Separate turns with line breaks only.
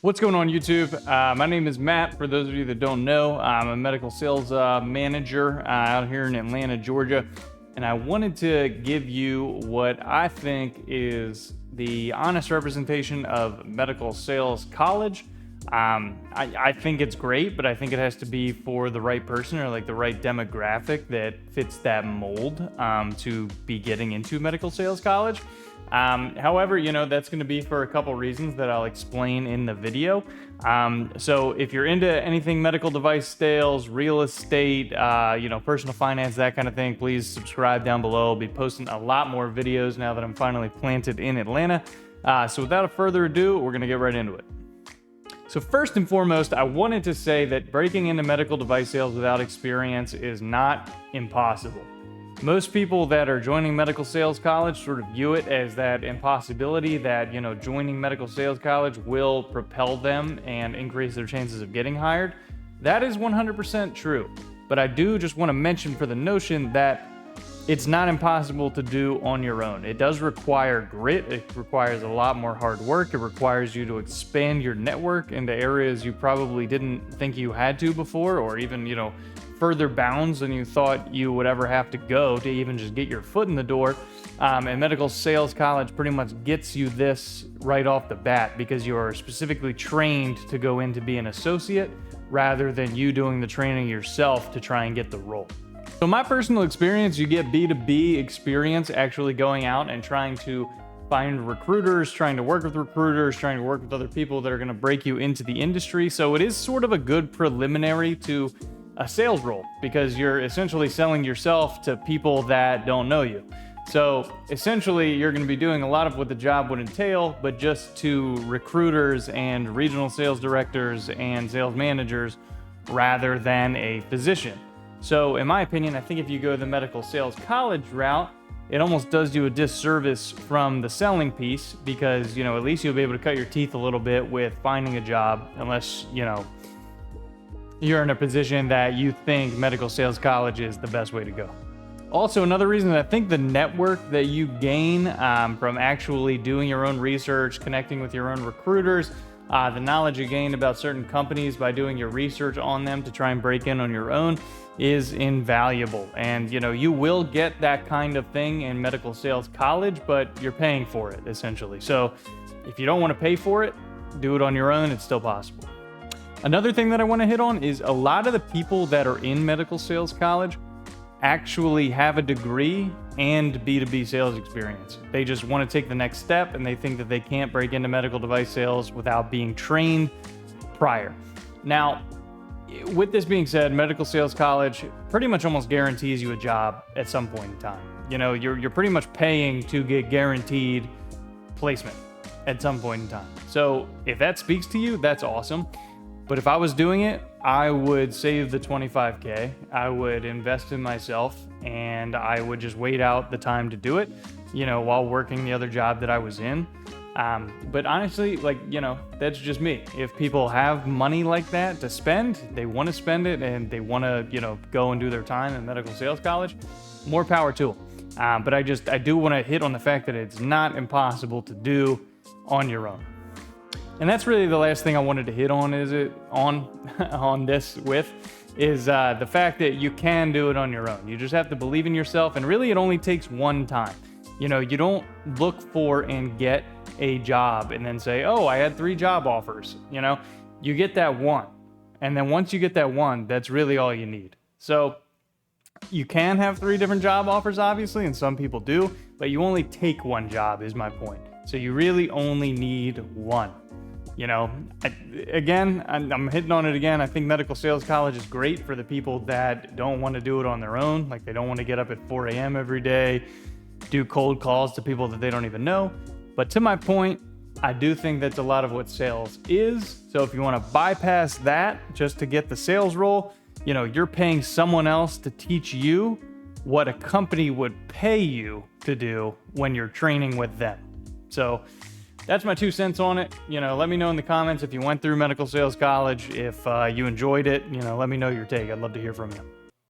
What's going on, YouTube? My name is Matt. For those of you that don't know, I'm a medical sales manager out here in Atlanta, Georgia. And I wanted to give you what I think is the honest representation of medical sales college. I think it's great, but I think it has to be for the right person or like the right demographic that fits that mold to be getting into medical sales college. However, that's going to be for a couple reasons that I'll explain in the video. So if you're into anything medical device sales, real estate, personal finance, that kind of thing, please subscribe down below. I'll be posting a lot more videos now that I'm finally planted in Atlanta. So without further ado, we're going to get right into it. So first and foremost, I wanted to say that breaking into medical device sales without experience is not impossible. Most people that are joining medical sales college sort of view it as that impossibility that, joining medical sales college will propel them and increase their chances of getting hired. That is 100% true. But I do just want to mention for the notion that it's not impossible to do on your own. It does require grit. It requires a lot more hard work. It requires you to expand your network into areas you probably didn't think you had to before, or even, further bounds than you thought you would ever have to go to even just get your foot in the door. And medical sales college pretty much gets you this right off the bat because you are specifically trained to go in to be an associate rather than you doing the training yourself to try and get the role. So my personal experience, you get B2B experience actually going out and trying to find recruiters, trying to work with recruiters, trying to work with other people that are going to break you into the industry. So it is sort of a good preliminary to a sales role because you're essentially selling yourself to people that don't know you. So essentially you're going to be doing a lot of what the job would entail, but just to recruiters and regional sales directors and sales managers rather than a physician. So in my opinion, I think if you go the medical sales college route, it almost does you a disservice from the selling piece because, at least you'll be able to cut your teeth a little bit with finding a job unless, you're in a position that you think medical sales college is the best way to go. Also, another reason I think the network that you gain from actually doing your own research, connecting with your own recruiters, the knowledge you gain about certain companies by doing your research on them to try and break in on your own is invaluable. And, you will get that kind of thing in medical sales college, but you're paying for it essentially. So if you don't want to pay for it, do it on your own. It's still possible. Another thing that I want to hit on is a lot of the people that are in medical sales college actually have a degree and B2B sales experience. They just want to take the next step and they think that they can't break into medical device sales without being trained prior. Now, with this being said, medical sales college pretty much almost guarantees you a job at some point in time. You're pretty much paying to get guaranteed placement at some point in time. So if that speaks to you, that's awesome. But if I was doing it, I would save the $25K, I would invest in myself, and I would just wait out the time to do it, while working the other job that I was in. But honestly, that's just me. If people have money like that to spend, they want to spend it, and they want to, go and do their time in medical sales college, more power to them. But I do want to hit on the fact that it's not impossible to do on your own. And that's really the last thing I wanted to hit on on this with is the fact that you can do it on your own. You just have to believe in yourself, and really it only takes one time. You don't look for and get a job and then say, oh, I had 3 job offers. You get that one. And then once you get that one, that's really all you need. So you can have 3 different job offers, obviously, and some people do, but you only take one job is my point. So you really only need one. I'm hitting on it again. I think medical sales college is great for the people that don't want to do it on their own. Like they don't want to get up at 4 a.m. every day, do cold calls to people that they don't even know. But to my point, I do think that's a lot of what sales is. So if you want to bypass that just to get the sales role, you're paying someone else to teach you what a company would pay you to do when you're training with them. So that's my 2 cents on it. Let me know in the comments if you went through medical sales college, if you enjoyed it, let me know your take. I'd love to hear from you.